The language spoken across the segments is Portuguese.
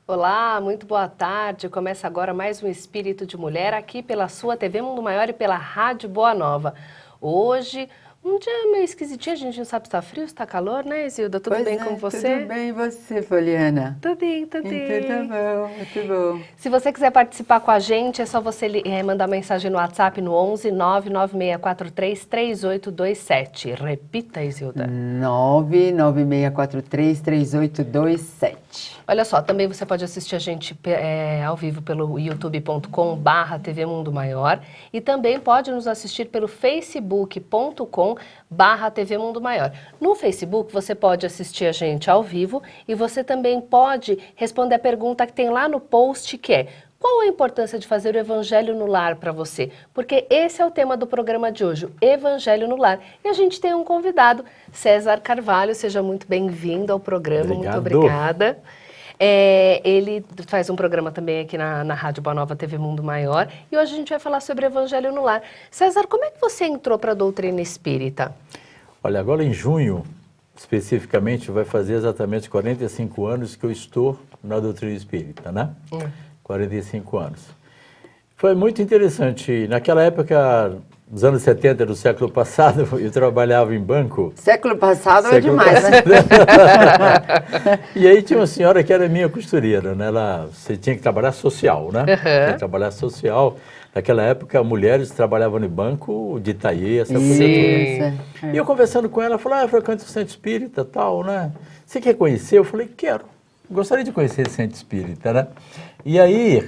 Olá, muito boa tarde. Começa agora mais um Espírito de Mulher aqui pela sua TV Mundo Maior e pela Rádio Boa Nova. Hoje, um dia meio esquisitinho, a gente não sabe se está frio, se está calor, né, Isilda? Tudo bem com você? Tudo bem, e você, Poliana? Tudo bem, tudo bem. Tudo bom, muito bom. Se você quiser participar com a gente, é só você mandar mensagem no WhatsApp no 11 99643 3827. Repita, Isilda. 99643 3827. Olha só, também você pode assistir a gente ao vivo pelo youtube.com/TV Mundo Maior e também pode nos assistir pelo facebook.com/TV Mundo Maior. No Facebook você pode assistir a gente ao vivo e você também pode responder a pergunta que tem lá no post, que é: qual a importância de fazer o Evangelho no Lar para você? Porque esse é o tema do programa de hoje, o Evangelho no Lar. E a gente tem um convidado, César Carvalho. Seja muito bem-vindo ao programa. Obrigado. Muito obrigada. Ele faz um programa também aqui na Rádio Boa Nova, TV Mundo Maior, e hoje a gente vai falar sobre Evangelho no Lar. César, como é que você entrou para a doutrina espírita? Olha, agora em junho, especificamente, vai fazer exatamente 45 anos que eu estou na doutrina espírita, né? 45 anos. Foi muito interessante. Naquela época, nos anos 70 do século passado, eu trabalhava em banco. Século passado é demais, né? E aí tinha uma senhora que era minha costureira, né? Você tinha que trabalhar social, né? Tinha que trabalhar social. Naquela época, mulheres trabalhavam no banco de Itaí, essa coisa toda. E eu conversando com ela, ela falou, eu frequento o Centro Espírita e tal, né? Você quer conhecer? Eu falei, quero. Gostaria de conhecer o Centro Espírita, né? E aí,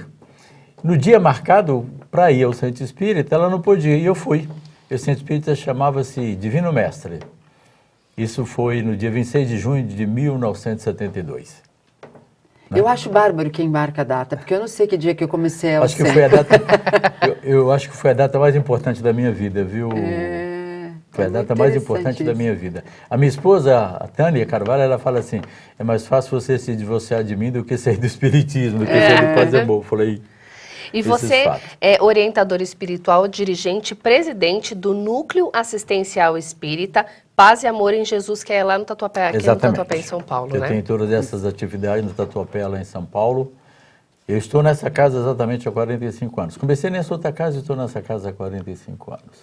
no dia marcado para ir ao Centro Espírita, ela não podia, e eu fui. O Centro Espírita chamava-se Divino Mestre. Isso foi no dia 26 de junho de 1972. Né? Eu acho bárbaro quem marca a data, porque eu não sei que dia que eu comecei a acho que foi a data. eu acho que foi a data mais importante da minha vida, viu? Foi a data mais importante da minha vida. A minha esposa, a Tânia Carvalho, ela fala assim, é mais fácil você se divorciar de mim do que sair do espiritismo, do que sair do Paz e Amor. Eu falei... E você é orientador espiritual, dirigente, presidente do Núcleo Assistencial Espírita Paz e Amor em Jesus, que é lá no Tatuapé, aqui no Tatuapé, em São Paulo, né? Eu tenho todas essas atividades no Tatuapé, lá em São Paulo. Eu estou nessa casa exatamente há 45 anos. Comecei nessa outra casa e estou nessa casa há 45 anos.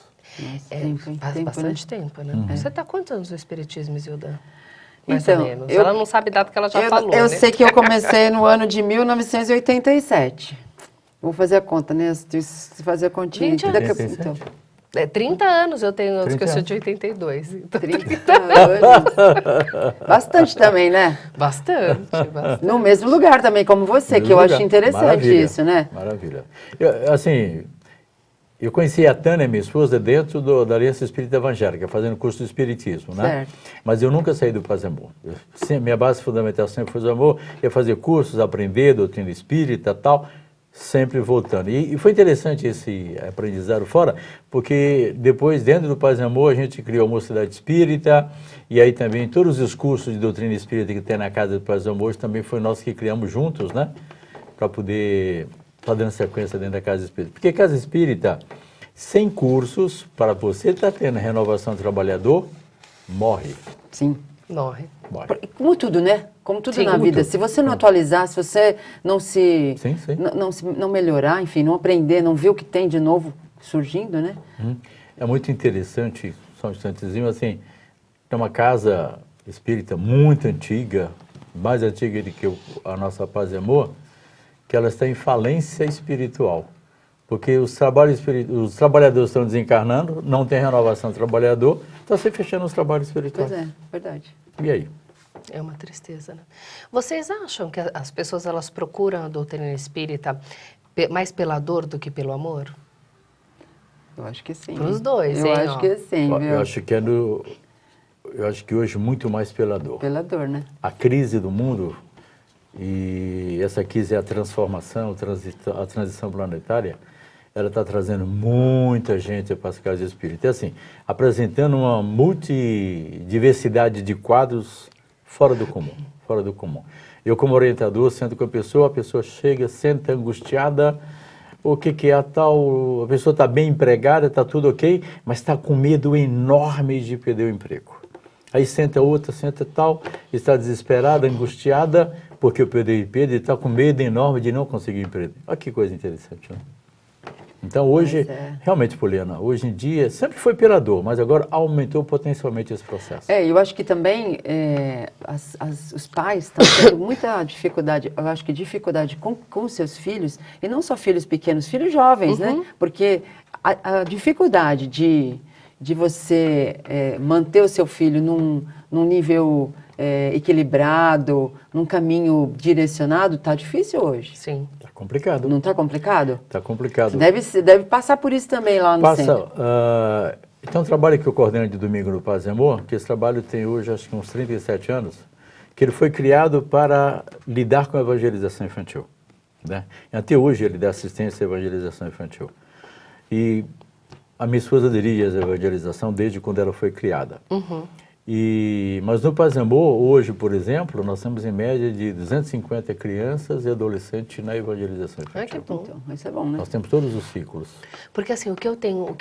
Faz bastante tempo, né? Você está há quantos anos no Espiritismo, Isilda? Mais então, ou menos. Ela não sabe data que ela já falou, Eu né? sei que eu comecei no ano de 1987. Vou fazer a conta, né? Se fazer a continha. Então. 30 anos eu tenho, que eu sou de 82. Então 30 anos. Bastante também, né? Bastante. No mesmo lugar também, como você, que eu acho interessante isso, né? Maravilha. Eu conheci a Tânia, minha esposa, dentro da Aliança Espírita Evangélica, fazendo curso de Espiritismo, né? Certo. Mas eu nunca saí do Paz e Amor. Minha base fundamental sempre foi o amor, ia fazer cursos, aprender doutrina espírita e tal, sempre voltando. E foi interessante esse aprendizado fora, porque depois, dentro do Paz e Amor, a gente criou a Mocidade Espírita, e aí também todos os cursos de doutrina espírita que tem na Casa do Paz e Amor, também foi nós que criamos juntos, né? Para poder estar dando sequência dentro da Casa Espírita. Porque Casa Espírita, sem cursos, para você estar tendo renovação do trabalhador, morre. Sim. Morre. Como tudo, né? Como tudo na vida. Se você não atualizar, se você não se... Não melhorar, enfim, não aprender, não ver o que tem de novo surgindo, né? É muito interessante, só um instantezinho, assim, é uma casa espírita muito antiga, mais antiga do que a nossa Paz e Amor, que ela está em falência espiritual. Porque os trabalhadores estão desencarnando, não tem renovação do trabalhador, está se fechando os trabalhos espirituais. Pois é, verdade. E aí? É uma tristeza, né? Vocês acham que as pessoas elas procuram a doutrina espírita mais pela dor do que pelo amor? Eu acho que sim. Para os dois, hein? Eu acho que sim, viu? Eu acho que hoje muito mais pela dor. Pela dor, né? A crise do mundo, e essa crise é a transformação, a transição planetária, ela está trazendo muita gente para as casas espíritas. É assim, apresentando uma multidiversidade de quadros fora do comum, fora do comum. Eu, como orientador, sento com a pessoa chega, senta angustiada, o que é a tal, a pessoa está bem empregada, está tudo ok, mas está com medo enorme de perder o emprego. Aí senta outra, senta tal, está desesperada, angustiada, porque o Pedro está com medo enorme de não conseguir emprego. Olha que coisa interessante, né? Então hoje, realmente, Poliana, hoje em dia, sempre foi pela dor, mas agora aumentou potencialmente esse processo. Eu acho que também os pais estão tendo muita dificuldade, eu acho que dificuldade com seus filhos, e não só filhos pequenos, filhos jovens, né? Porque a dificuldade de você manter o seu filho num nível equilibrado, num caminho direcionado, está difícil hoje. Sim. Está complicado. Não está complicado? Está complicado. Você deve passar por isso também lá no centro. Então, um trabalho que eu coordeno de domingo no Paz e Amor, que esse trabalho tem hoje, acho que uns 37 anos, que ele foi criado para lidar com a evangelização infantil, né? Até hoje ele dá assistência à evangelização infantil. E a minha esposa dirige a evangelização desde quando ela foi criada. Mas no Paz e Amor, hoje, por exemplo, nós temos em média de 250 crianças e adolescentes na evangelização infantil. Que bom. Então, isso é bom, né? Nós temos todos os ciclos. Porque assim, o que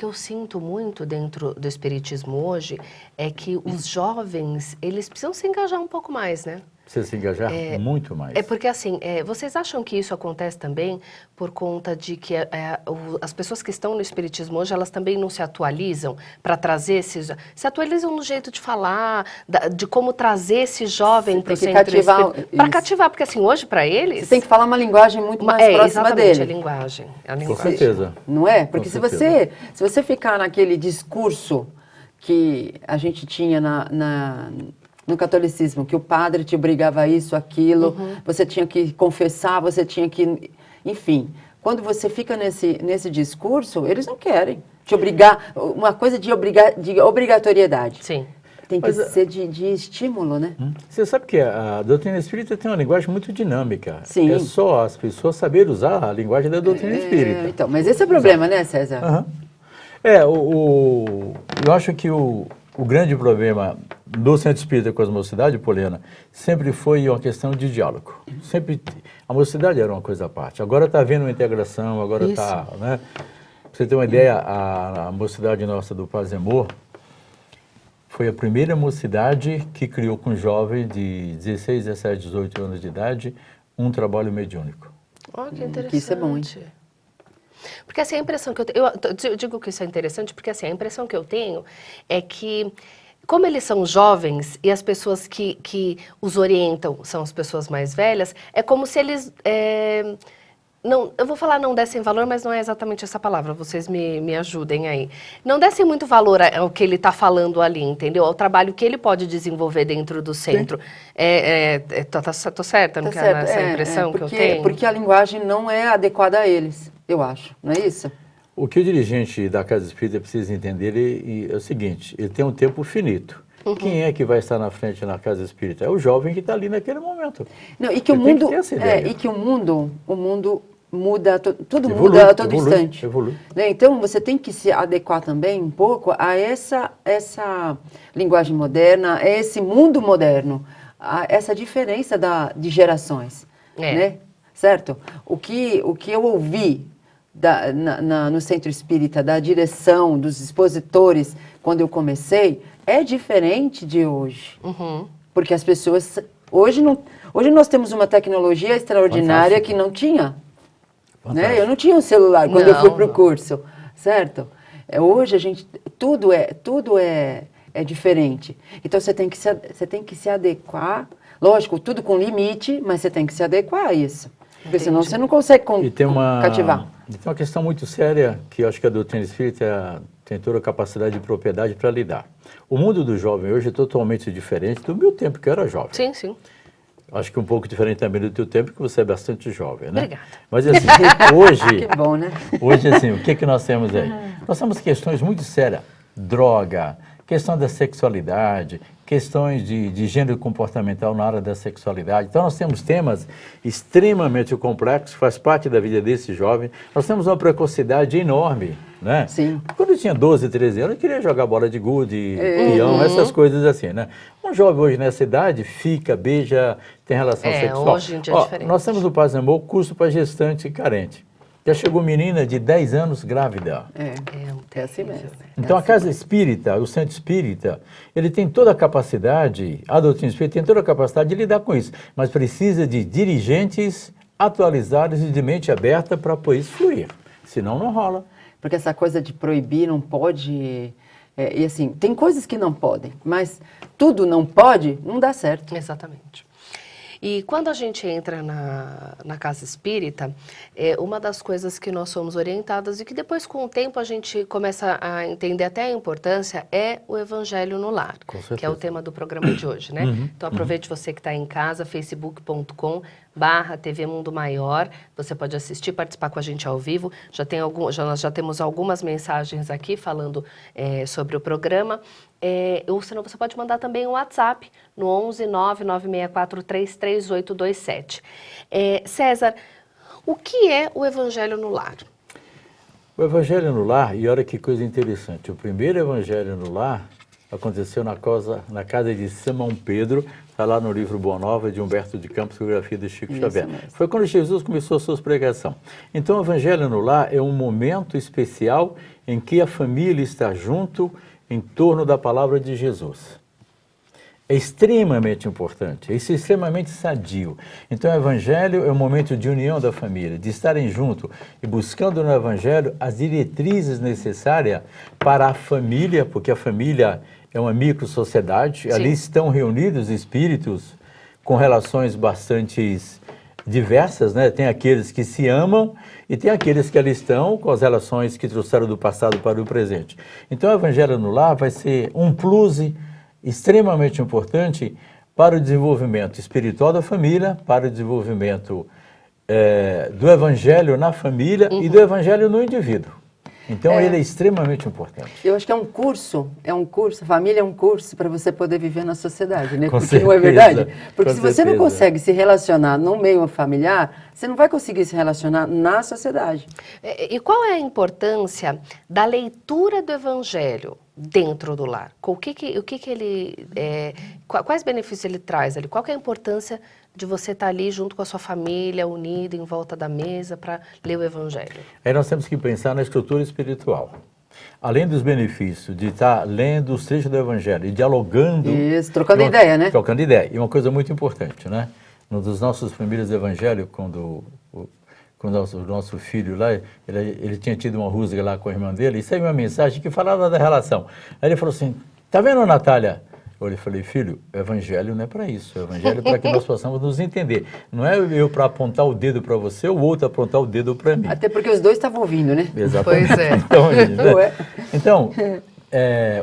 eu sinto muito dentro do espiritismo hoje é que os jovens, eles precisam se engajar um pouco mais, né? Precisa se engajar muito mais. Porque assim, vocês acham que isso acontece também por conta de que as pessoas que estão no espiritismo hoje, elas também não se atualizam para trazer esses... Se atualizam no jeito de falar, de como trazer esse jovem para o centro espírita. Para cativar, porque assim, hoje para eles... Você tem que falar uma linguagem muito mais próxima dele. Exatamente, a linguagem. Com certeza. Não é? Porque se você ficar naquele discurso que a gente tinha no catolicismo, que o padre te obrigava a isso, aquilo, você tinha que confessar, você tinha que... Enfim, quando você fica nesse discurso, eles não querem te obrigar, uma coisa de obrigatoriedade. Sim. Tem que ser de estímulo, né? Você sabe que a doutrina espírita tem uma linguagem muito dinâmica. Sim. É só as pessoas saberem usar a linguagem da doutrina espírita. Então, mas esse é o problema, né, César? Eu acho que o grande problema do Centro Espírita com a Mocidade, Poliana, sempre foi uma questão de diálogo. Sempre, a mocidade era uma coisa à parte. Agora está havendo uma integração, agora está... Né? Pra você ter uma ideia, a mocidade nossa do Paz e Amor foi a primeira mocidade que criou com jovens de 16, 17, 18 anos de idade um trabalho mediúnico. Olha que interessante. Que isso é bom, hein? Porque assim, a impressão que eu digo que isso é interessante porque assim, a impressão que eu tenho é que, como eles são jovens e as pessoas que os orientam são as pessoas mais velhas, é como se eles, não, eu vou falar não dessem valor, mas não é exatamente essa palavra, vocês me ajudem aí. Não dessem muito valor ao que ele está falando ali, entendeu? Ao trabalho que ele pode desenvolver dentro do centro. Tô certa no que essa impressão que eu tenho? Porque a linguagem não é adequada a eles, eu acho, não é isso? O que o dirigente da Casa Espírita precisa entender é o seguinte, ele tem um tempo finito. Quem é que vai estar na frente na Casa Espírita? É o jovem que está ali naquele momento. Não, e que o mundo muda, tudo muda a todo instante. Evolui. Né? Então, você tem que se adequar também um pouco a essa linguagem moderna, a esse mundo moderno, a essa diferença de gerações. Né? Certo? O que eu ouvi no Centro Espírita, da direção, dos expositores, quando eu comecei, é diferente de hoje. Porque as pessoas... Hoje nós temos uma tecnologia extraordinária que não tinha. Né? Eu não tinha um celular quando eu fui para o curso, certo? Hoje tudo é diferente. Então você tem que se adequar, lógico, tudo com limite, mas você tem que se adequar a isso. Porque senão você não consegue cativar. E tem uma questão muito séria que eu acho que a doutrina espírita tem toda a capacidade de propriedade para lidar. O mundo do jovem hoje é totalmente diferente do meu tempo, que eu era jovem. Sim, sim. Acho que um pouco diferente também do teu tempo, que você é bastante jovem, né? Obrigada. Mas assim, hoje... Que bom, né? Hoje, assim, o que nós temos aí? Nós temos questões muito sérias. Droga, questão da sexualidade, questões de gênero comportamental na área da sexualidade. Então, nós temos temas extremamente complexos, faz parte da vida desse jovem. Nós temos uma precocidade enorme, né? Sim. Quando eu tinha 12, 13 anos, eu queria jogar bola de gude, peão, essas coisas assim, né? Um jovem hoje nessa idade fica, beija, tem relação sexual. Hoje em dia é diferente. Nós temos no Paz e Amor curso para gestante e carente. Já chegou menina de 10 anos grávida. É assim mesmo. Então a casa espírita, o centro espírita, ele tem toda a capacidade, a doutrina espírita tem toda a capacidade de lidar com isso, mas precisa de dirigentes atualizados e de mente aberta para poder isso fluir, senão não rola. Porque essa coisa de proibir não pode, e assim, tem coisas que não podem, mas tudo não pode, não dá certo. Exatamente. E quando a gente entra na casa espírita, uma das coisas que nós somos orientadas e que depois com o tempo a gente começa a entender até a importância é o Evangelho no Lar, que é o tema do programa de hoje, né? Então aproveite você que está em casa, facebook.com/TV Mundo Maior, você pode assistir, participar com a gente ao vivo, nós já temos algumas mensagens aqui falando sobre o programa, ou senão você pode mandar também um WhatsApp no 11 99643 3827. César, o que é o Evangelho no Lar? O Evangelho no Lar, e olha que coisa interessante, o primeiro Evangelho no Lar aconteceu na casa de Simão Pedro, está lá no livro Boa Nova, de Humberto de Campos, biografia de Chico Xavier. Mesmo. Foi quando Jesus começou a sua pregação. Então, o Evangelho no Lar é um momento especial em que a família está junto em torno da palavra de Jesus. É extremamente importante, é extremamente sadio. Então, o Evangelho é um momento de união da família, de estarem juntos e buscando no Evangelho as diretrizes necessárias para a família, porque a família é uma micro-sociedade, ali estão reunidos espíritos com relações bastante diversas, né? Tem aqueles que se amam e tem aqueles que ali estão com as relações que trouxeram do passado para o presente. Então, o Evangelho no Lar vai ser um plus extremamente importante para o desenvolvimento espiritual da família, para o desenvolvimento do Evangelho na família e do Evangelho no indivíduo. Então, ele é extremamente importante. Eu acho que é um curso, a família é um curso para você poder viver na sociedade, né? Com Porque certeza, não é verdade? Porque se você certeza. não consegue se relacionar no meio familiar, você não vai conseguir se relacionar na sociedade. E qual é a importância da leitura do Evangelho dentro do lar? Quais benefícios ele traz ali? Qual que é a importância de você estar ali junto com a sua família, unido em volta da mesa para ler o Evangelho? Aí nós temos que pensar na estrutura espiritual. Além dos benefícios de estar lendo os trechos do Evangelho e dialogando... Isso, trocando ideia, né? Trocando ideia. E uma coisa muito importante, né? Um dos nossos primeiros evangelhos, quando o nosso filho lá, ele tinha tido uma rusga lá com a irmã dele, e saiu uma mensagem que falava da relação. Aí ele falou assim, tá vendo, Natália? Eu falei, filho, o Evangelho não é para isso, o Evangelho é para que nós possamos nos entender. Não é eu para apontar o dedo para você ou o outro apontar o dedo para mim. Até porque os dois estavam ouvindo, né? Exatamente. Pois é. Então,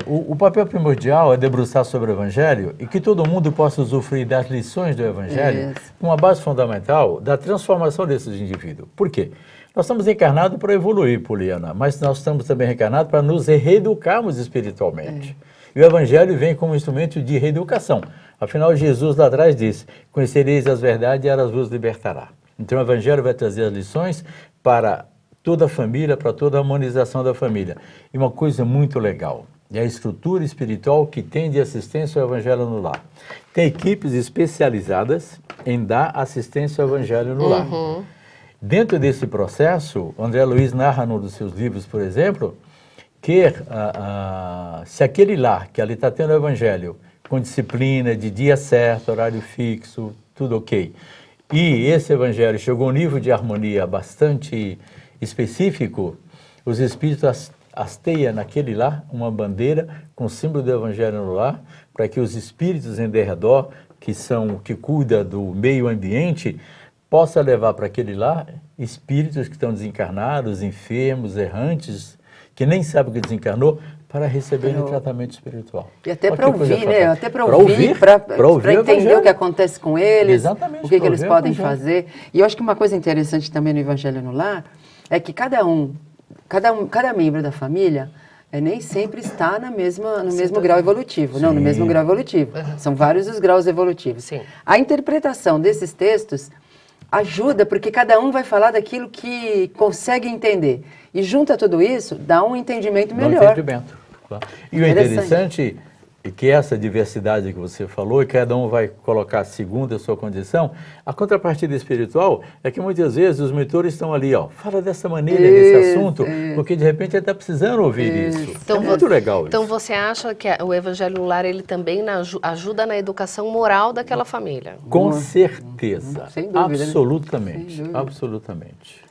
o papel primordial é debruçar sobre o Evangelho e que todo mundo possa usufruir das lições do Evangelho com uma base fundamental da transformação desses indivíduos. Por quê? Nós estamos encarnados para evoluir, Poliana, mas nós estamos também reencarnados para nos reeducarmos espiritualmente. E o Evangelho vem como instrumento de reeducação. Afinal, Jesus lá atrás disse, conhecereis as verdades e elas vos libertará. Então, o Evangelho vai trazer as lições para toda a família, para toda a harmonização da família. E uma coisa muito legal, é a estrutura espiritual que tem de assistência ao Evangelho no lar. Tem equipes especializadas em dar assistência ao Evangelho no lar. Dentro desse processo, André Luiz narra num dos seus livros, por exemplo, que se aquele lar que ali está tendo o Evangelho com disciplina, de dia certo, horário fixo, tudo ok, e esse Evangelho chegou a um nível de harmonia bastante específico, os espíritos hasteiam naquele lar uma bandeira com o símbolo do Evangelho no lar, para que os espíritos em derredor, que cuidam do meio ambiente, possam levar para aquele lar espíritos que estão desencarnados, enfermos, errantes, que nem sabem que desencarnou, para receberem o tratamento espiritual. E até para ouvir, né? Até para ouvir, para entender o que acontece com eles, exatamente, o que eles podem fazer. E eu acho que uma coisa interessante também no Evangelho no Lar é que cada membro da família nem sempre está no mesmo grau evolutivo. Não, no mesmo grau evolutivo. São vários os graus evolutivos. Sim. A interpretação desses textos ajuda, porque cada um vai falar daquilo que consegue entender. E junto a tudo isso, dá um entendimento melhor. E o interessante e que essa diversidade que você falou, e cada um vai colocar segundo a sua condição, a contrapartida espiritual é que muitas vezes os mentores estão ali, ó, fala dessa maneira, desse assunto, porque de repente ele está precisando ouvir isso. Então, é muito legal isso. Então você acha que o Evangelho no Lar, ele também ajuda na educação moral daquela família? Com certeza. Sem dúvida, absolutamente. Sem dúvida. Absolutamente.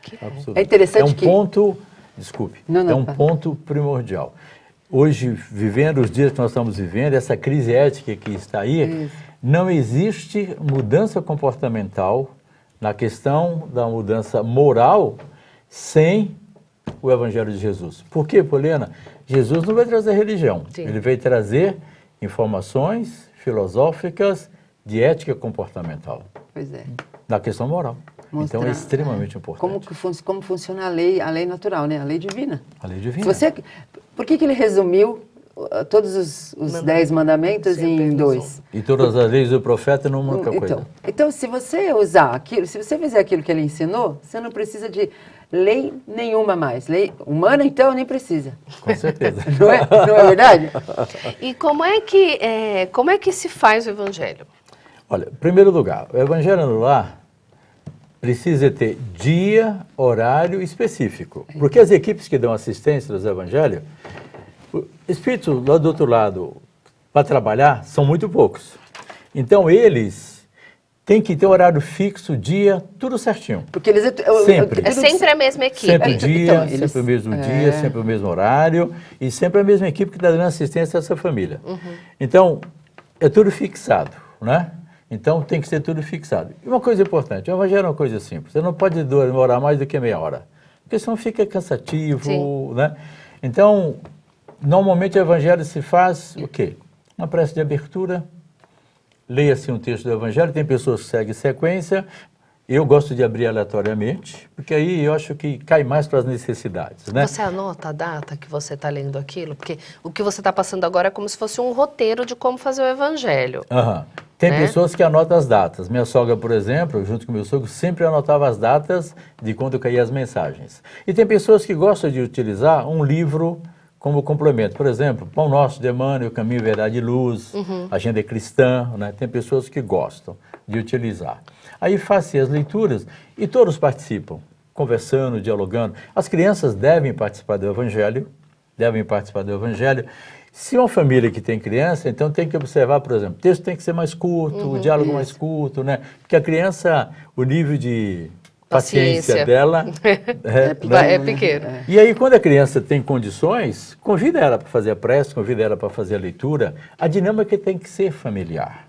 É interessante é um que... ponto, desculpe, Não, é um ponto primordial. Hoje, vivendo os dias que nós estamos vivendo, essa crise ética que está aí, não existe mudança comportamental na questão da mudança moral sem o Evangelho de Jesus. Por quê, Poliana? Jesus não vai trazer religião, Sim. ele vai trazer informações filosóficas de ética comportamental, Pois é. na questão moral. Mostrar, então é extremamente importante. Como funciona a lei natural, né? A lei divina. A lei divina. Por que ele resumiu todos os 10 mandamentos Sempre em 2? E todas as leis do profeta numa única coisa. Então, se você usar aquilo, se você fizer aquilo que ele ensinou, você não precisa de lei nenhuma mais. Lei humana, então, nem precisa. Com certeza. Não é verdade? E como é que se faz o Evangelho? Olha, em primeiro lugar, o Evangelho no Lar precisa ter dia, horário específico. Porque as equipes que dão assistência aos Evangelhos, o espírito lá do outro lado, para trabalhar, são muito poucos. Então, eles têm que ter horário fixo, dia, tudo certinho. Porque eles... Sempre. É sempre a mesma equipe. Sempre o dia, Então, eles- sempre o mesmo dia, sempre o mesmo horário e sempre a mesma equipe que está dando assistência a essa família. Então, é tudo fixado, né? Então, tem que ser tudo fixado. E uma coisa importante, o Evangelho é uma coisa simples. Você não pode demorar mais do que meia hora, porque senão fica cansativo, Sim. né? Então, normalmente o Evangelho se faz o quê? Uma prece de abertura, leia-se um texto do Evangelho, tem pessoas que seguem sequência, eu gosto de abrir aleatoriamente, porque aí eu acho que cai mais para as necessidades, né? Você anota a data que você está lendo aquilo? Porque o que você está passando agora é como se fosse um roteiro de como fazer o Evangelho. Aham. Tem Né? pessoas que anotam as datas. Minha sogra, por exemplo, junto com meu sogro, sempre anotava as datas de quando caíam as mensagens. E tem pessoas que gostam de utilizar um livro como complemento. Por exemplo, Pão Nosso de Emmanuel, Caminho, Verdade e Luz, Agenda Cristã, né? Tem pessoas que gostam de utilizar. Aí faz-se as leituras e todos participam, conversando, dialogando. As crianças devem participar do Evangelho, Se uma família que tem criança, então tem que observar, por exemplo, o texto tem que ser mais curto, o diálogo mais curto, né? Porque a criança, o nível de paciência dela É pequeno. E aí, quando a criança tem condições, convida ela para fazer a prece, convida ela para fazer a leitura. A dinâmica tem que ser familiar.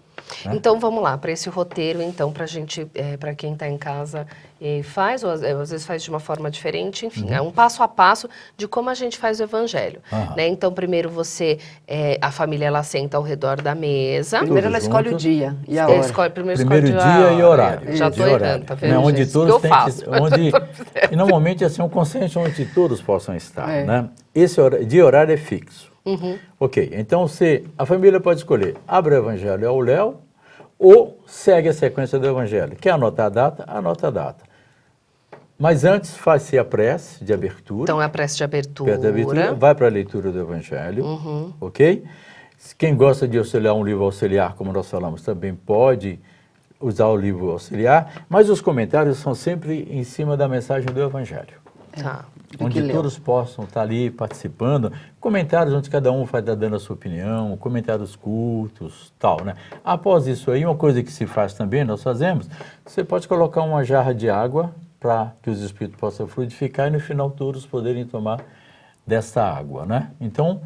Então vamos lá, para esse roteiro, então, para gente, para quem está em casa faz, ou às vezes faz de uma forma diferente, enfim, é um passo a passo de como a gente faz o Evangelho. Né? Então, primeiro a família ela senta ao redor da mesa. Primeiro ela escolhe o dia e a hora. Primeiro dia e horário. Já estou errando, tá vendo? Né? Onde gente? todos Que eu têm faço. e normalmente assim, um consenso onde todos possam estar. Né? Esse dia e horário é fixo. Ok, então a família pode escolher, abre o Evangelho ao Léo ou segue a sequência do Evangelho. Quer anotar a data? Anota a data. Mas antes faz-se a prece de abertura. Então é a prece de abertura. Vai para a leitura do Evangelho, ok? Quem gosta de auxiliar um livro auxiliar, como nós falamos, também pode usar o livro auxiliar, mas os comentários são sempre em cima da mensagem do Evangelho. Tá. Onde todos possam estar ali participando, comentários onde cada um vai estar dando a sua opinião, comentários curtos, tal, né? Após isso aí, uma coisa que se faz também, nós fazemos, você pode colocar uma jarra de água para que os espíritos possam fluidificar e no final todos poderem tomar dessa água, né? Então,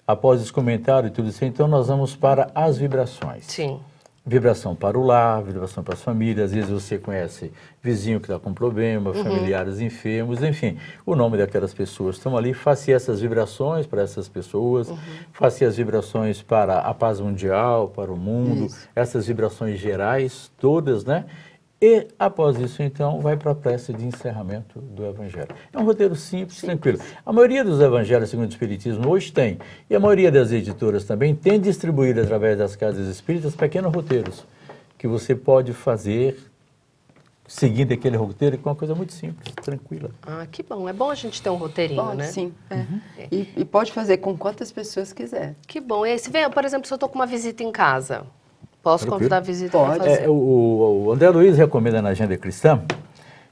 após esse comentário e tudo isso, então nós vamos para as vibrações. Sim. Vibração para o lar, vibração para as famílias, às vezes você conhece vizinho que está com problema, familiares enfermos, enfim, o nome daquelas pessoas estão ali, faça essas vibrações para essas pessoas, faça as vibrações para a paz mundial, para o mundo, essas vibrações gerais todas, né? E, após isso, então, vai para a prece de encerramento do Evangelho. É um roteiro simples, tranquilo. A maioria dos Evangelhos, segundo o Espiritismo, hoje tem, e a maioria das editoras também, tem distribuído, através das casas espíritas, pequenos roteiros, que você pode fazer seguindo aquele roteiro, que é uma coisa muito simples, tranquila. Ah, que bom. É bom a gente ter um roteirinho, Pode, né? sim. E pode fazer com quantas pessoas quiser. Que bom. E aí, se vem, por exemplo, se eu estou com uma visita em casa, posso Tranquilo. convidar a visita para Pode. fazer? O André Luiz recomenda na Agenda Cristã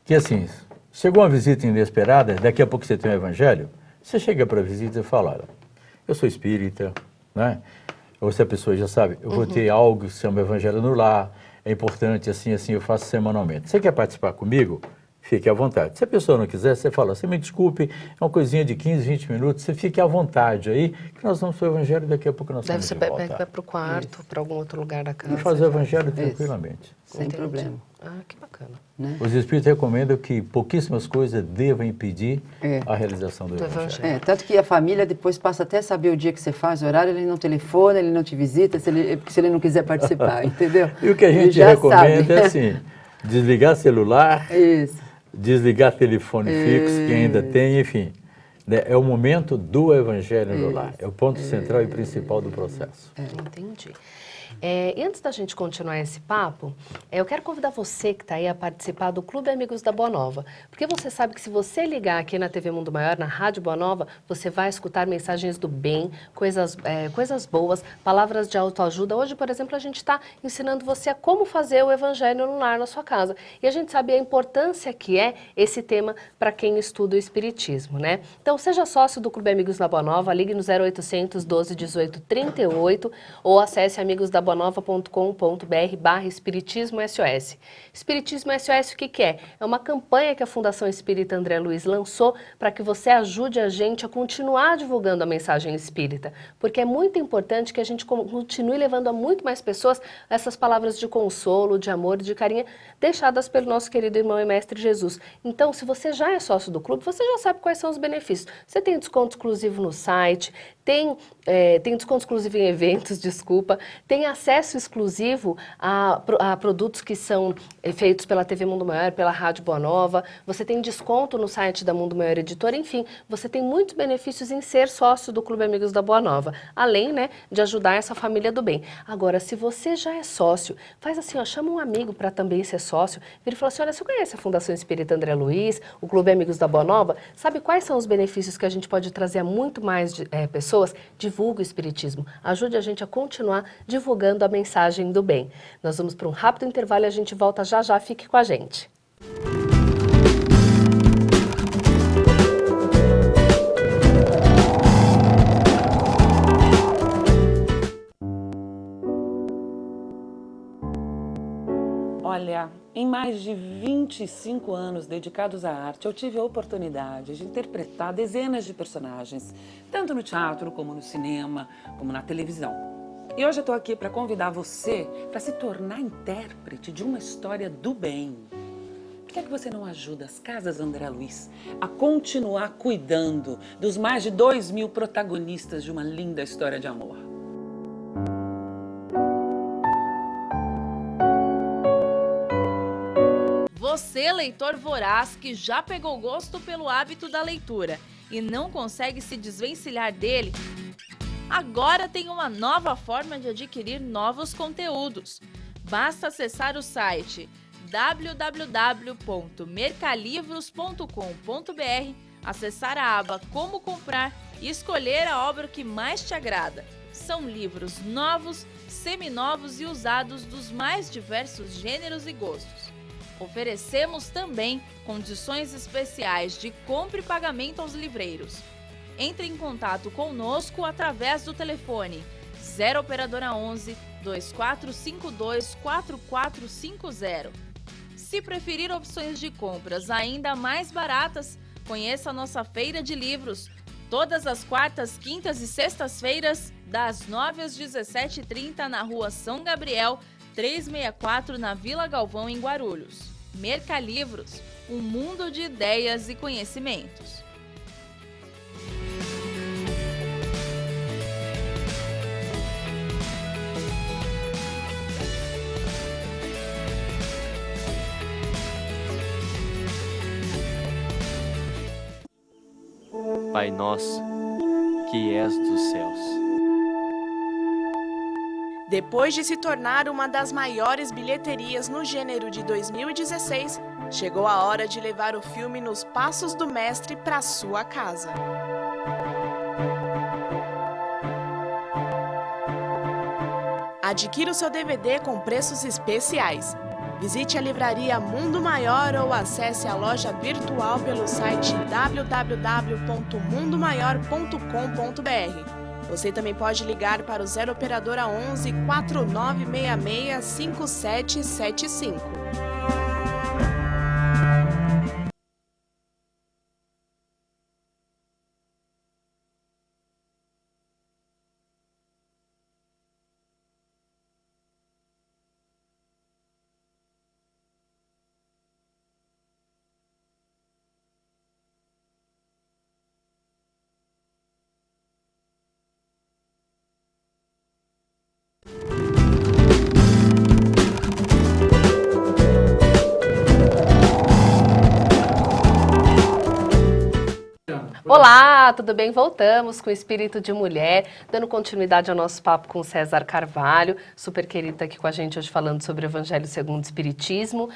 que, assim, chegou uma visita inesperada, daqui a pouco você tem um evangelho, você chega para a visita e fala, olha, eu sou espírita, né? Ou se a pessoa já sabe, eu vou ter algo que se chama evangelho no lar, é importante, assim, eu faço semanalmente. Você quer participar comigo? Fique à vontade. Se a pessoa não quiser, você fala, você me desculpe, é uma coisinha de 15, 20 minutos, você fique à vontade aí, que nós vamos para o evangelho, daqui a pouco nós Deve vamos ser de volta. vai para o quarto, para algum outro lugar da casa. E fazer o evangelho tranquilamente. Sem Entendi. problema. Ah, que bacana. Né? Os espíritos recomendam que pouquíssimas coisas devam impedir a realização do evangelho. Tanto que a família depois passa até a saber o dia que você faz, o horário, ele não telefona, ele não te visita, se ele não quiser participar, entendeu? E o que a Ele gente já recomenda sabe. é assim, desligar celular, Isso. desligar telefone fixo, que ainda tem, enfim. Né? É o momento do evangelho no lar. É o ponto central e principal do processo. Entendi. E antes da gente continuar esse papo, eu quero convidar você que está aí a participar do Clube Amigos da Boa Nova. Porque você sabe que se você ligar aqui na TV Mundo Maior, na Rádio Boa Nova, você vai escutar mensagens do bem, coisas boas, palavras de autoajuda. Hoje, por exemplo, a gente está ensinando você a como fazer o evangelho no lar na sua casa. E a gente sabe a importância que é esse tema para quem estuda o Espiritismo, né? Então, seja sócio do Clube Amigos da Boa Nova, ligue no 0800 12 18 38 ou acesse amigosdaboanova.com.br /Espiritismo SOS. Espiritismo SOS, o que é? É uma campanha que a Fundação Espírita André Luiz lançou para que você ajude a gente a continuar divulgando a mensagem espírita, porque é muito importante que a gente continue levando a muito mais pessoas essas palavras de consolo, de amor e de carinho deixadas pelo nosso querido irmão e mestre Jesus. Então, se você já é sócio do clube, você já sabe quais são os benefícios. Você tem desconto exclusivo no site, tem desconto exclusivo em eventos, desculpa, tem acesso exclusivo a produtos que são feitos pela TV Mundo Maior, pela Rádio Boa Nova, você tem desconto no site da Mundo Maior Editora, enfim, você tem muitos benefícios em ser sócio do Clube Amigos da Boa Nova, além, né, de ajudar essa família do bem. Agora, se você já é sócio, faz assim, ó, chama um amigo para também ser sócio, vira e fala assim, olha, você conhece a Fundação Espírita André Luiz, o Clube Amigos da Boa Nova? Sabe quais são os benefícios que a gente pode trazer a muito mais pessoas? Divulgue o Espiritismo, ajude a gente a continuar divulgando a mensagem do bem. Nós vamos para um rápido intervalo e a gente volta já já, fique com a gente. Olha, em mais de 25 anos dedicados à arte, eu tive a oportunidade de interpretar dezenas de personagens, tanto no teatro, como no cinema, como na televisão. E hoje eu estou aqui para convidar você para se tornar intérprete de uma história do bem. Por que é que você não ajuda as Casas André Luiz a continuar cuidando dos mais de 2.000 protagonistas de uma linda história de amor? Você, leitor voraz, que já pegou gosto pelo hábito da leitura e não consegue se desvencilhar dele, agora tem uma nova forma de adquirir novos conteúdos. Basta acessar o site www.mercalivros.com.br, acessar a aba Como Comprar e escolher a obra que mais te agrada. São livros novos, seminovos e usados dos mais diversos gêneros e gostos. Oferecemos também condições especiais de compra e pagamento aos livreiros. Entre em contato conosco através do telefone 0 operadora 11 2452 4450. Se preferir opções de compras ainda mais baratas, conheça a nossa feira de livros, todas as quartas, quintas e sextas-feiras, das 9 às 17h30 na Rua São Gabriel, 364 na Vila Galvão, em Guarulhos. Mercalivros, um mundo de ideias e conhecimentos. Pai nosso, que és dos céus, Depois de se tornar uma das maiores bilheterias no gênero de 2016, chegou a hora de levar o filme Nos Passos do Mestre para sua casa. Adquira o seu DVD com preços especiais. Visite a livraria Mundo Maior ou acesse a loja virtual pelo site www.mundomaior.com.br. Você também pode ligar para o 0 Operadora 11 4966 5775. Olá, tudo bem? Voltamos com o Espírito de Mulher, dando continuidade ao nosso papo com o César Carvalho, super querido aqui com a gente hoje falando sobre o Evangelho segundo o Espiritismo.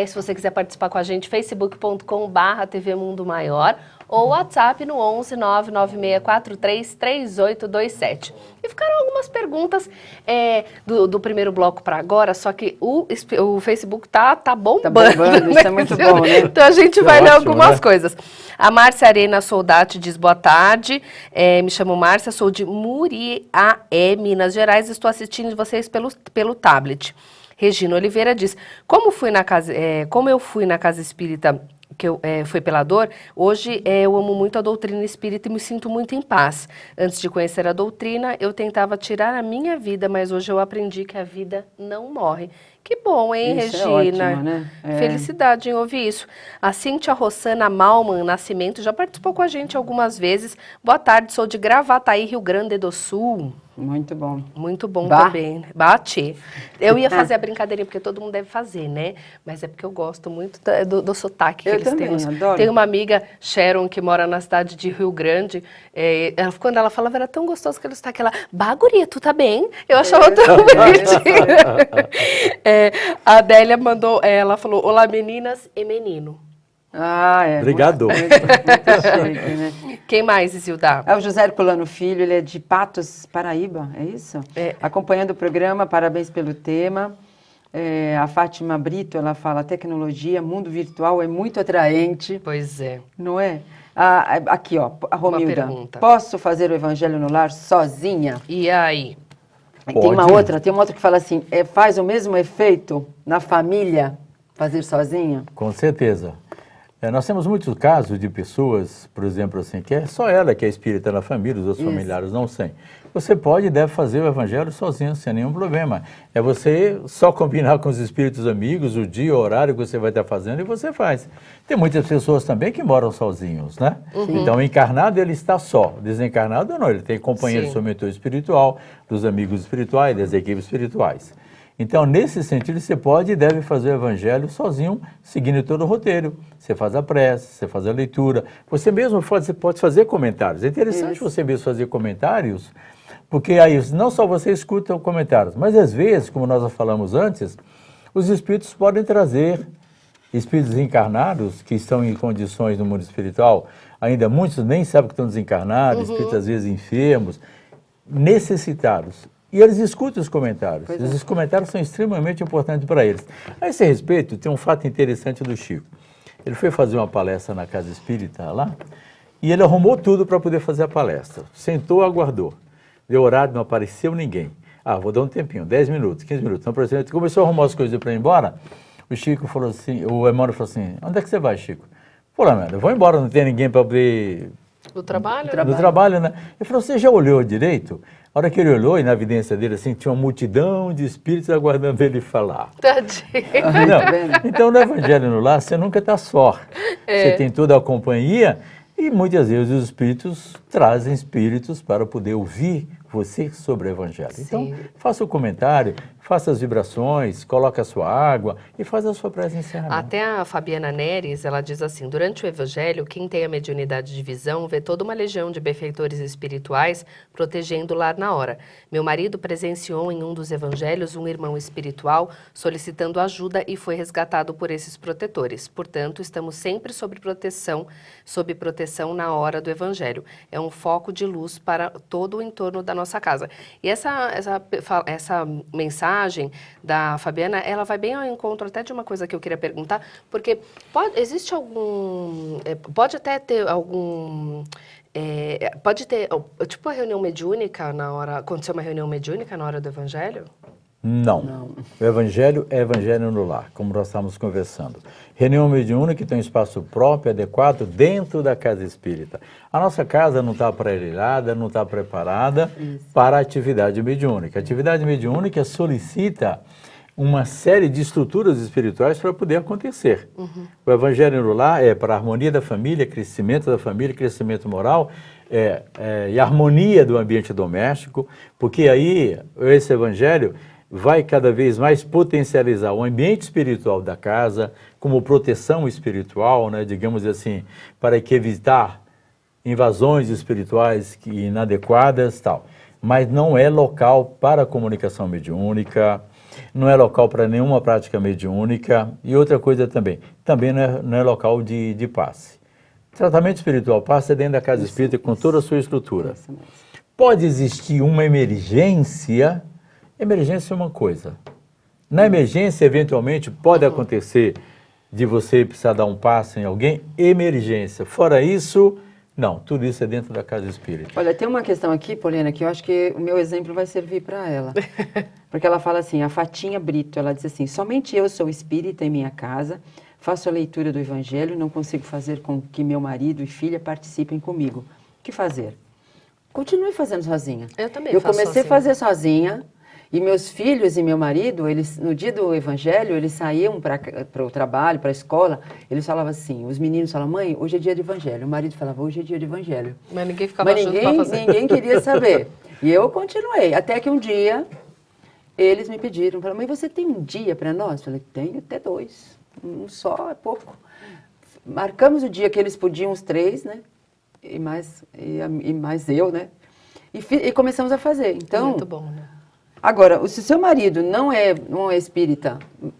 Se você quiser participar com a gente, facebook.com/TV Mundo Maior ou WhatsApp no 11 99643 3827. E ficaram algumas perguntas do primeiro bloco para agora, só que o Facebook tá bombando. Tá bombando, isso é muito bom, né? Então a gente vai ler ótimo, algumas né? coisas. A Márcia Arena Soldati diz, boa tarde, me chamo Márcia, sou de Muriaé, Minas Gerais, estou assistindo vocês pelo tablet. Regina Oliveira diz, como eu fui na casa espírita, que foi pela dor, hoje eu amo muito a doutrina espírita e me sinto muito em paz. Antes de conhecer a doutrina, eu tentava tirar a minha vida, mas hoje eu aprendi que a vida não morre. Que bom, hein, Isso Regina? é ótimo, né? Felicidade em ouvir isso. A Cíntia Rossana Malman Nascimento já participou com a gente algumas vezes. Boa tarde, sou de Gravataí, Rio Grande do Sul. Muito bom. Muito bom Bah. também. Bate. Eu ia fazer a brincadeirinha, porque todo mundo deve fazer, né? Mas é porque eu gosto muito do sotaque que Eu eles também, têm. adoro. Tem uma amiga, Sharon, que mora na cidade de Rio Grande. Quando ela falava, era tão gostoso que ela sotaque. Ela, guria, tu tá bem? Eu achava tão bonitinho. A Adélia mandou, ela falou, olá meninas e menino. Ah, é. Obrigado. Muito chique, né? Quem mais, Isilda? É o José Herculano Filho, ele é de Patos, Paraíba, é isso? Acompanhando o programa, parabéns pelo tema. A Fátima Brito, ela fala, tecnologia, mundo virtual é muito atraente. Pois é. Não é? Aqui, ó, a Romilda. pergunta. Posso fazer o evangelho no lar sozinha? E aí? Tem uma Pode. outra que fala assim, faz o mesmo efeito na família fazer sozinha? Com certeza. Nós temos muitos casos de pessoas, por exemplo, assim, que é só ela que é espírita na família, os outros Isso. familiares não têm. Você pode e deve fazer o evangelho sozinho, sem nenhum problema. É você só combinar com os espíritos amigos o dia, o horário que você vai estar fazendo e você faz. Tem muitas pessoas também que moram sozinhos, né? Então, o encarnado, ele está só. Desencarnado, não. Ele tem companhia do seu mentor espiritual, dos amigos espirituais, das equipes espirituais. Então, nesse sentido, você pode e deve fazer o evangelho sozinho, seguindo todo o roteiro. Você faz a prece, você faz a leitura. Você mesmo você pode fazer comentários. É interessante você mesmo fazer comentários, porque aí não só você escuta comentários, mas às vezes, como nós falamos antes, os espíritos podem trazer espíritos encarnados que estão em condições no mundo espiritual, ainda muitos nem sabem que estão desencarnados, espíritos às vezes enfermos, necessitados. E eles escutam os comentários. Esses comentários são extremamente importantes para eles. A esse respeito, tem um fato interessante do Chico. Ele foi fazer uma palestra na Casa Espírita lá, e ele arrumou tudo para poder fazer a palestra. Sentou, aguardou. Deu horário, não apareceu ninguém. Vou dar um tempinho, 10 minutos, 15 minutos. Então, por exemplo, começou a arrumar as coisas para ir embora. O Chico falou assim, o Emmanuel falou assim, onde é que você vai, Chico? Falou, mano, eu vou embora, não tem ninguém para poder... Do trabalho? Do trabalho, né? Ele falou, você já olhou direito? A hora que ele olhou, e na evidência dele, assim, tinha uma multidão de espíritos aguardando ele falar. Tadinho. Não. Então, no Evangelho no Lar, você nunca está só. Você tem toda a companhia e muitas vezes os espíritos trazem espíritos para poder ouvir você sobre o Evangelho. Então, faça o comentário, faça as vibrações, coloque a sua água e faz a sua prece de encerramento. Até a Fabiana Neres, ela diz assim, durante o Evangelho, quem tem a mediunidade de visão vê toda uma legião de benfeitores espirituais protegendo o lar na hora. Meu marido presenciou em um dos Evangelhos um irmão espiritual solicitando ajuda e foi resgatado por esses protetores. Portanto, estamos sempre sob proteção na hora do Evangelho. É um foco de luz para todo o entorno da nossa casa. E essa mensagem da Fabiana, ela vai bem ao encontro até de uma coisa que eu queria perguntar, porque existe algum, pode até ter algum, pode ter, tipo a reunião mediúnica na hora, aconteceu uma reunião mediúnica na hora do Evangelho? Não. O Evangelho é Evangelho no lar, como nós estamos conversando. Reunião mediúnica tem um espaço próprio, adequado, dentro da casa espírita. A nossa casa não está aparelhada, não está preparada para a atividade mediúnica. A atividade mediúnica solicita uma série de estruturas espirituais para poder acontecer. O Evangelho no lar é para a harmonia da família, crescimento da família, crescimento moral, e harmonia do ambiente doméstico, porque aí esse Evangelho vai cada vez mais potencializar o ambiente espiritual da casa, como proteção espiritual, né, digamos assim, para que evitar invasões espirituais inadequadas, tal. Mas não é local para comunicação mediúnica, não é local para nenhuma prática mediúnica, e outra coisa também não é local de passe. Tratamento espiritual passe é dentro da casa espírita com toda a sua estrutura. Pode existir uma emergência. Emergência é uma coisa. Na emergência, eventualmente, pode acontecer de você precisar dar um passe em alguém, emergência. Fora isso, não, tudo isso é dentro da casa espírita. Olha, tem uma questão aqui, Poliana, que eu acho que o meu exemplo vai servir para ela. Porque ela fala assim, a Fatinha Brito, ela diz assim, somente eu sou espírita em minha casa, faço a leitura do Evangelho, não consigo fazer com que meu marido e filha participem comigo. O que fazer? Continue fazendo sozinha. Eu também Eu faço comecei sozinha. a fazer sozinha. E meus filhos e meu marido, eles, no dia do Evangelho, eles saíam para o trabalho, para a escola, eles falavam assim, os meninos falavam, mãe, hoje é dia de Evangelho. O marido falava, hoje é dia de Evangelho. Mas ninguém ficava junto para fazer. Ninguém queria saber. E eu continuei, até que um dia, eles me pediram, falaram, mãe, você tem um dia para nós? Eu falei, tenho até 2, um só é pouco. Marcamos o dia que eles podiam, os 3, né? E mais eu, né? E começamos a fazer. Então, Muito bom, né? agora, se o seu marido não é espírita,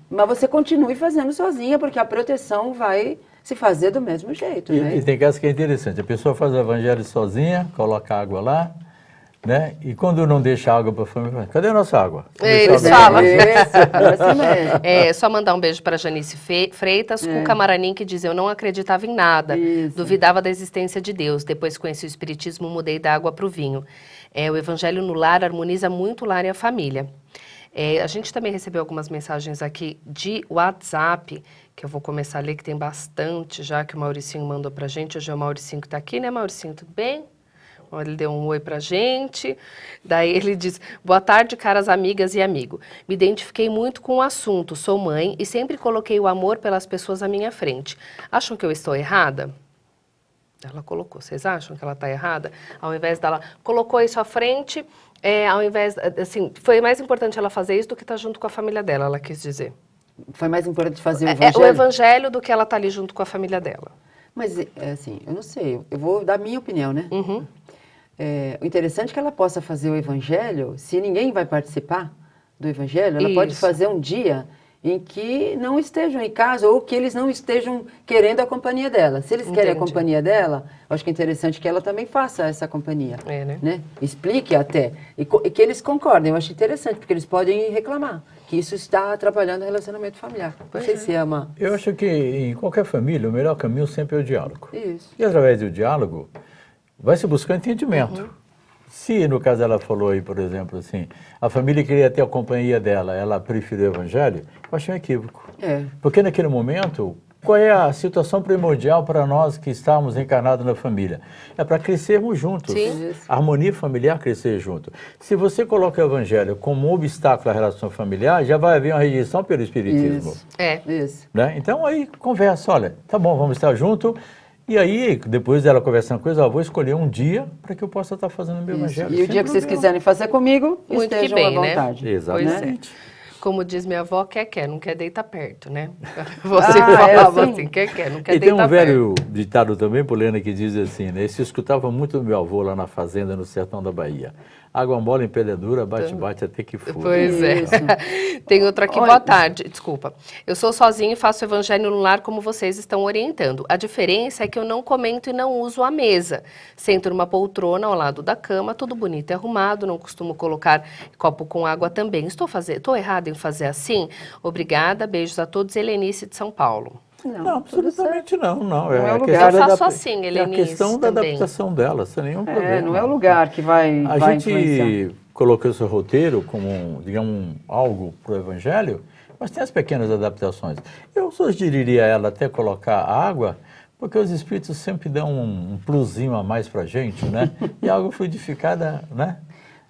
mas você continue fazendo sozinha, porque a proteção vai se fazer do mesmo jeito, né? E tem casos que é interessante, a pessoa faz o Evangelho sozinha, coloca água lá, né? E quando não deixa água para a família, cadê a nossa água? Eles falam. Isso, Só mandar um beijo para Janice Freitas, com o Camaranim, que diz, eu não acreditava em nada, duvidava da existência de Deus, depois conheci o Espiritismo, mudei da água para o vinho. O Evangelho no lar harmoniza muito o lar e a família. A gente também recebeu algumas mensagens aqui de WhatsApp, que eu vou começar a ler, que tem bastante já, que o Mauricinho mandou pra gente. Hoje é o Mauricinho que está aqui, né, Mauricinho? Tudo bem? Ele deu um oi pra gente. Daí ele diz, boa tarde, caras amigas e amigo. Me identifiquei muito com o assunto, sou mãe e sempre coloquei o amor pelas pessoas à minha frente. Acham que eu estou errada? Ela colocou, vocês acham que ela está errada? Ao invés dela, colocou isso à frente, ao invés, assim, foi mais importante ela fazer isso do que estar junto com a família dela, ela quis dizer. Foi mais importante fazer o Evangelho? O Evangelho do que ela estar ali junto com a família dela. Mas, assim, eu não sei, eu vou dar minha opinião, né? O interessante é que ela possa fazer o Evangelho, se ninguém vai participar do Evangelho, ela pode fazer um dia em que não estejam em casa ou que eles não estejam querendo a companhia dela. Se eles querem a companhia dela, eu acho que é interessante que ela também faça essa companhia. Né? Explique até. E que eles concordem. Eu acho interessante, porque eles podem reclamar que isso está atrapalhando o relacionamento familiar. Não sei se é uma... Eu acho que em qualquer família o melhor caminho sempre é o diálogo. Isso. E através do diálogo vai se buscar entendimento. Se, no caso, ela falou aí, por exemplo, assim, a família queria ter a companhia dela, ela preferiu o Evangelho, eu achei um equívoco. Porque naquele momento, qual é a situação primordial para nós que estamos encarnados na família? É para crescermos juntos. A harmonia familiar crescer junto. Se você coloca o Evangelho como um obstáculo à relação familiar, já vai haver uma rejeição pelo Espiritismo. Isso. Né? Então, aí conversa, olha, tá bom, vamos estar juntos. E aí, depois dela conversando com eles, eu vou escolher um dia para que eu possa estar fazendo o meu Evangelho. E o dia que vocês quiserem fazer comigo, estejam à vontade. Né? Exatamente. Como diz minha avó, quer, não quer deitar perto, né? Você Ah, é falava assim? assim, quer, não quer E tem deitar um velho perto. ditado também, Poliana, que diz assim, né? Isso eu escutava muito do meu avô lá na fazenda, no sertão da Bahia. Água mole em pedra dura, bate até que fura. Pois Isso. é. Tem outro aqui, Olha. boa tarde, desculpa. Eu sou sozinho e faço evangelho no lar como vocês estão orientando. A diferença é que eu não comento e não uso a mesa. Sento numa poltrona ao lado da cama, tudo bonito e arrumado, não costumo colocar copo com água também. Estou errado em fazer assim? Obrigada, beijos a todos. Helenice de São Paulo. Não, absolutamente não. Não é o a lugar. questão Eu da faço adapta- assim, É a Helenice, questão da também. adaptação dela, sem nenhum problema. Não é o lugar que vai A influenciar. gente colocou esse roteiro como, digamos, algo para o Evangelho, mas tem as pequenas adaptações. Eu sugeriria a ela até colocar água, porque os Espíritos sempre dão um plusinho a mais para a gente, né? E água fluidificada, né?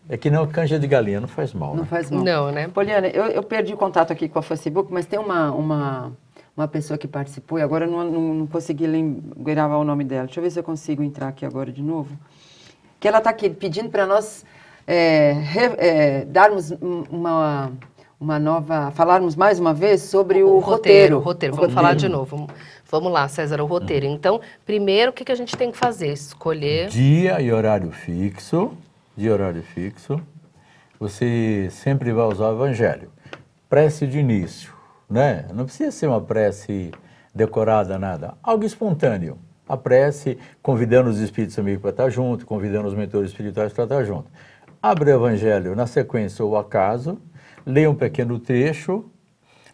É que não canja de galinha, não faz mal. Não Né? faz mal. Não, né? Poliana, eu perdi contato aqui com a Facebook, mas tem uma pessoa que participou e agora eu não consegui gravar o nome dela. Deixa eu ver se eu consigo entrar aqui agora de novo. Que ela está aqui pedindo para nós darmos falarmos mais uma vez sobre o roteiro. Vamos falar de novo. Vamos lá, César, o roteiro. Então, primeiro, o que a gente tem que fazer? Escolher... Dia e horário fixo. Dia e horário fixo. Você sempre vai usar o Evangelho. Prece de início, né? Não precisa ser uma prece decorada, nada. Algo espontâneo. A prece, convidando os espíritos amigos para estar junto, convidando os mentores espirituais para estar junto. Abre o Evangelho na sequência ou acaso, lê um pequeno trecho,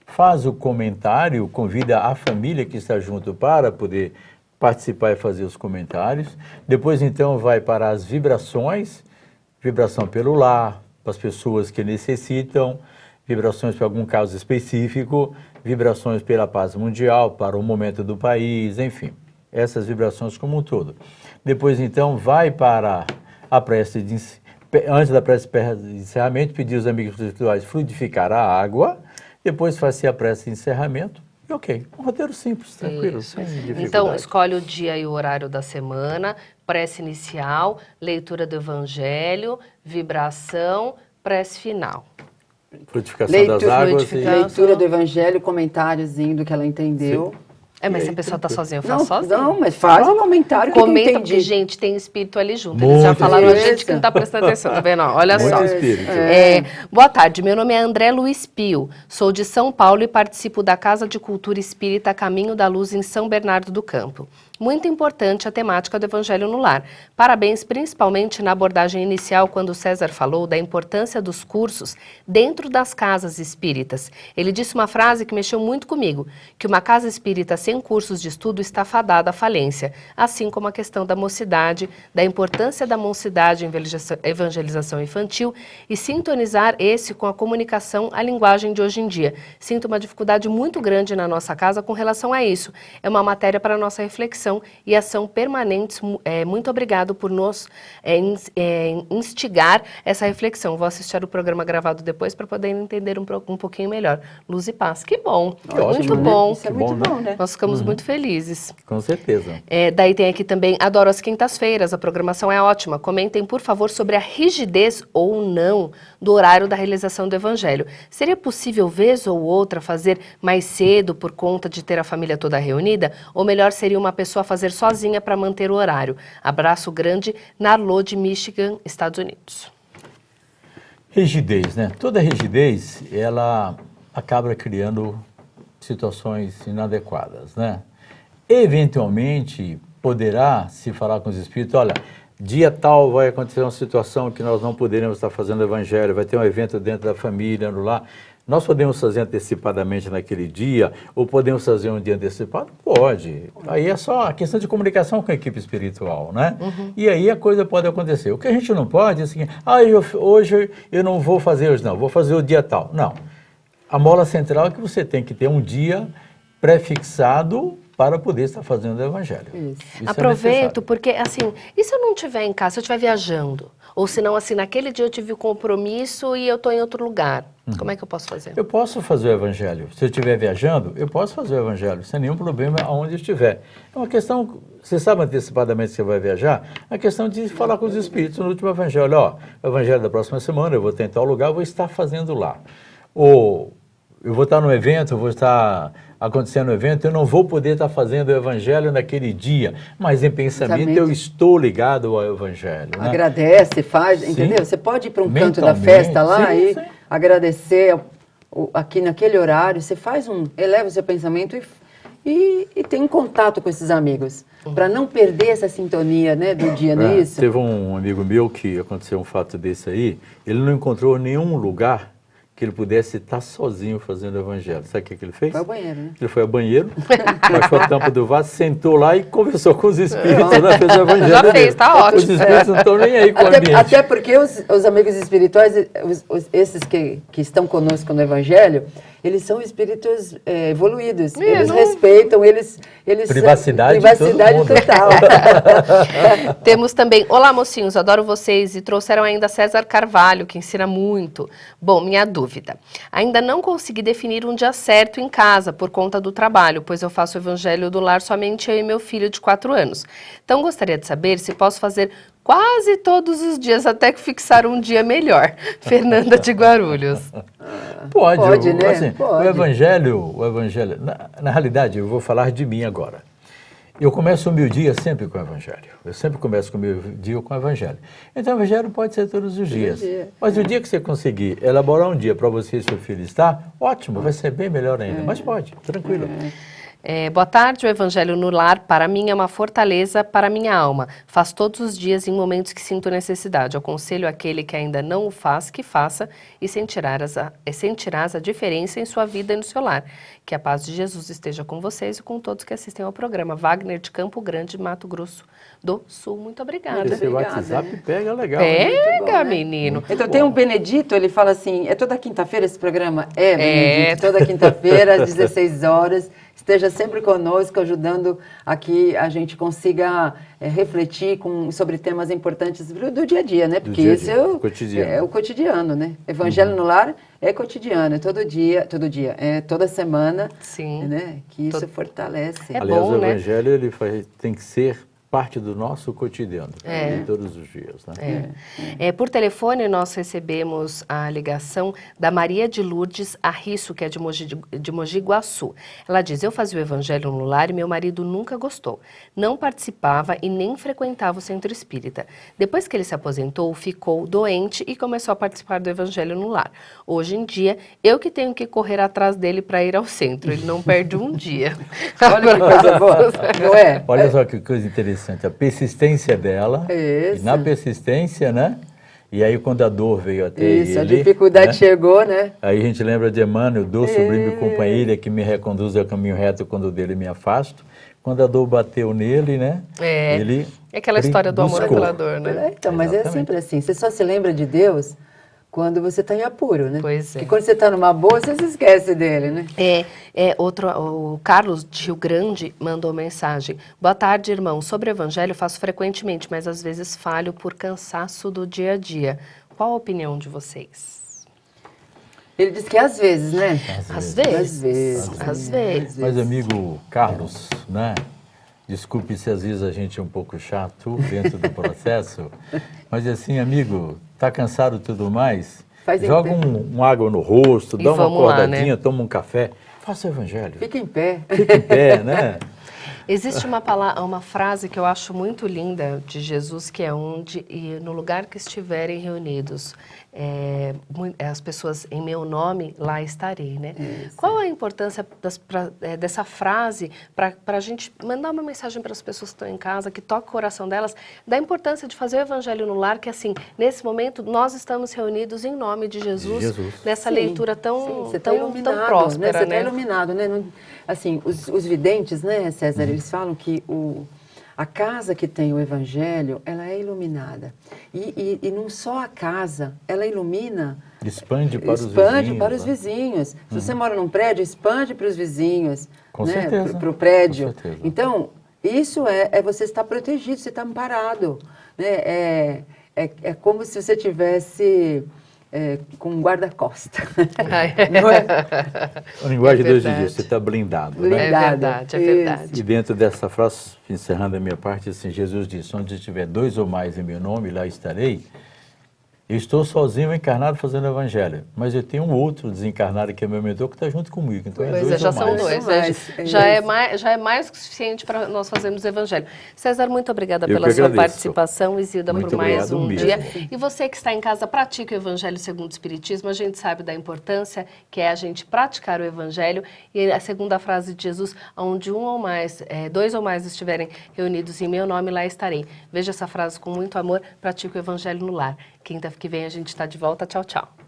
faz o comentário, convida a família que está junto para poder participar e fazer os comentários. Depois, então, vai para as vibrações, vibração pelo lar, para as pessoas que necessitam, vibrações para algum caso específico, vibrações pela paz mundial, para o momento do país, enfim, essas vibrações como um todo. Depois, então, vai para a prece antes da prece de encerramento, pedir aos amigos espirituais fluidificar a água, depois faz-se a prece de encerramento, e ok, um roteiro simples, tranquilo, Isso. sem dificuldade. Então, escolhe o dia e o horário da semana, prece inicial, leitura do Evangelho, vibração, prece final. Frutificação das águas e... Leitura do Evangelho, comentáriozinho do que ela entendeu. Mas se a pessoa está sozinha, eu faço Não, sozinha. não, mas faz um comentário que eu Comenta, entendi. porque, gente, tem espírito ali junto. Eles já Muito falaram a espírito. gente que não está prestando atenção, tá vendo? Ó, olha Muito só. espírito. Boa tarde, meu nome é André Luiz Pio, sou de São Paulo e participo da Casa de Cultura Espírita Caminho da Luz em São Bernardo do Campo. Muito importante a temática do Evangelho no Lar. Parabéns principalmente na abordagem inicial, quando o César falou da importância dos cursos dentro das casas espíritas. Ele disse uma frase que mexeu muito comigo, que uma casa espírita sem cursos de estudo está fadada à falência, assim como a questão da mocidade, da importância da mocidade em evangelização infantil e sintonizar esse com a comunicação, a linguagem de hoje em dia. Sinto uma dificuldade muito grande na nossa casa com relação a isso. É uma matéria para nossa reflexão e ação permanentes. Muito obrigado por nos instigar essa reflexão. Vou assistir o programa gravado depois para poder entender um pouquinho melhor. Luz e paz. Que bom. Muito né? bom. Isso é Que muito bom, bom, né? Nós ficamos muito felizes. Com certeza. Daí tem aqui também, adoro as quintas-feiras, a programação é ótima. Comentem, por favor, sobre a rigidez ou não do horário da realização do Evangelho. Seria possível, vez ou outra, fazer mais cedo por conta de ter a família toda reunida? Ou melhor seria uma pessoa fazer sozinha para manter o horário? Abraço grande, Narlo de Michigan, Estados Unidos. Rigidez, né? Toda rigidez, ela acaba criando situações inadequadas, né? Eventualmente, poderá se falar com os espíritos, olha, dia tal vai acontecer uma situação que nós não poderemos estar fazendo o evangelho, vai ter um evento dentro da família, no lar. Nós podemos fazer antecipadamente naquele dia, ou podemos fazer um dia antecipado? Pode. Aí é só a questão de comunicação com a equipe espiritual, né? E aí a coisa pode acontecer. O que a gente não pode é o seguinte, hoje eu não vou fazer hoje não, vou fazer o dia tal. Não. A mola central é que você tem que ter um dia pré-fixado para poder estar fazendo o evangelho. Isso Aproveito, é necessário. porque assim, e se eu não estiver em casa, se eu estiver viajando? Ou se não, assim, naquele dia eu tive um compromisso e eu estou em outro lugar. Como é que eu posso fazer? Eu posso fazer o evangelho. Se eu estiver viajando, eu posso fazer o evangelho, sem nenhum problema aonde eu estiver. É uma questão, você sabe antecipadamente que você vai viajar, é a questão de falar com os espíritos no último evangelho. Ó, o evangelho da próxima semana, eu vou ter em tal lugar, eu vou estar fazendo lá. Ou eu vou estar no evento, vou estar acontecendo um evento, eu não vou poder estar fazendo o evangelho naquele dia, mas em pensamento eu estou ligado ao evangelho. Né? Agradece, faz, Sim. entendeu? Você pode ir para um canto da festa lá sim, e sim. agradecer aqui naquele horário, você eleva o seu pensamento e tem um contato com esses amigos, para não perder essa sintonia, né, do dia, não é isso? Teve um amigo meu que aconteceu um fato desse aí, ele não encontrou nenhum lugar que ele pudesse estar sozinho fazendo o evangelho. Sabe o que ele fez? Foi ao banheiro, né? Ele foi ao banheiro, baixou a tampa do vaso, sentou lá e conversou com os espíritos, né? Fez o evangelho Já dele. fez, tá ótimo. Os espíritos não estão nem aí com o ambiente. Até porque os amigos espirituais, esses que estão conosco no Evangelho, eles são espíritos evoluídos. Eles respeitam, eles Privacidade total. Temos também, olá mocinhos, adoro vocês, e trouxeram ainda César Carvalho, que ensina muito. Bom, minha dúvida, ainda não consegui definir um dia certo em casa por conta do trabalho, pois eu faço o evangelho do lar somente eu e meu filho de 4 anos. Então gostaria de saber se posso fazer quase todos os dias até que fixar um dia melhor. Fernanda de Guarulhos. Pode, né? Assim, Pode. O evangelho, na realidade, eu vou falar de mim agora. Eu começo o meu dia sempre com o evangelho. Eu sempre começo o meu dia com o evangelho. Então, o evangelho pode ser todos os dias. Mas o dia que você conseguir elaborar um dia para você e seu filho estar, ótimo, vai ser bem melhor ainda. Mas pode, tranquilo. Boa tarde, o Evangelho no Lar, para mim é uma fortaleza para minha alma. Faz todos os dias em momentos que sinto necessidade. Aconselho aquele que ainda não o faz, que faça e sentirás a diferença em sua vida e no seu lar. Que a paz de Jesus esteja com vocês e com todos que assistem ao programa. Wagner de Campo Grande, Mato Grosso do Sul. Muito obrigada. Esse WhatsApp pega legal. Pega, bom, né? menino. Então tem um Benedito, ele fala assim, é toda quinta-feira esse programa? É, Benedito, toda quinta-feira às 16 horas. Esteja sempre conosco, ajudando a que a gente consiga refletir sobre temas importantes do dia a dia, né? Porque esse é o cotidiano, né? Evangelho no lar é cotidiano, é todo dia, é toda semana. Sim. Né? Que isso fortalece. Aliás, bom, o né? evangelho ele tem que ser parte do nosso cotidiano, de todos os dias. Né? Por telefone, nós recebemos a ligação da Maria de Lourdes Arrisso, que é de Mogi Guaçu. Ela diz, eu fazia o evangelho no lar e meu marido nunca gostou. Não participava e nem frequentava o centro espírita. Depois que ele se aposentou, ficou doente e começou a participar do evangelho no lar. Hoje em dia, eu que tenho que correr atrás dele para ir ao centro. Ele não perde um dia. Olha que coisa boa, não é? Olha só que coisa interessante, a persistência dela, e na persistência, né? E aí quando a dor veio até ele... Isso, a dificuldade chegou, né? Aí a gente lembra de Emmanuel, dor sublime companheira que me reconduz ao caminho reto quando dele me afasto. Quando a dor bateu nele, né? Ele é aquela história do amor pela dor, né? Então, mas é sempre assim, você só se lembra de Deus quando você está em apuro, né? Pois é. Porque quando você está numa boa, você se esquece dele, né? O Carlos de Rio Grande mandou mensagem. Boa tarde, irmão. Sobre o evangelho faço frequentemente, mas às vezes falho por cansaço do dia a dia. Qual a opinião de vocês? Ele diz que às vezes, né? Às vezes. Mas, amigo Carlos, né? Desculpe se às vezes a gente é um pouco chato dentro do processo, mas assim, amigo, tá cansado e tudo mais? Joga um água no rosto, dá uma acordadinha, né? Toma um café, faça o evangelho. Fica em pé. Fica em pé, né? Existe uma frase que eu acho muito linda de Jesus, que é onde, e no lugar que estiverem reunidos, as pessoas em meu nome, lá estarei, né? Isso. Qual a importância dessa frase para a gente mandar uma mensagem para as pessoas que estão em casa, que toca o coração delas, da importância de fazer o evangelho no lar, que assim, nesse momento, nós estamos reunidos em nome de Jesus. Nessa leitura tão próspera, né? Você né? está iluminado, né? Assim, os videntes, né, César, eles falam que a casa que tem o evangelho, ela é iluminada. E não só a casa, ela ilumina... Expande para os vizinhos. Se você mora num prédio, expande para os vizinhos. Com certeza. Para o prédio. Com certeza. Então, isso é você estar protegido, você está amparado. Né? É como se você tivesse... com um guarda-costa. Não é? A linguagem de hoje em dia, você está blindado. Né? É verdade. E dentro dessa frase, encerrando a minha parte, assim, Jesus disse, onde tiver 2 ou mais em meu nome, lá estarei. Eu estou sozinho, encarnado, fazendo o evangelho. Mas eu tenho um outro desencarnado, que é meu mentor, que está junto comigo. Então Pois dois já ou são mais. dois. Já é mais que suficiente para nós fazermos o evangelho. César, muito obrigada Eu pela que sua agradeço. participação. Isilda, Muito por mais obrigado um mesmo. dia. E você que está em casa, pratique o evangelho segundo o Espiritismo. A gente sabe da importância que é a gente praticar o evangelho. E a segunda frase de Jesus, onde dois ou mais estiverem reunidos em meu nome, lá estarei. Veja essa frase com muito amor, pratique o evangelho no lar. Quinta que vem a gente está de volta. Tchau, tchau.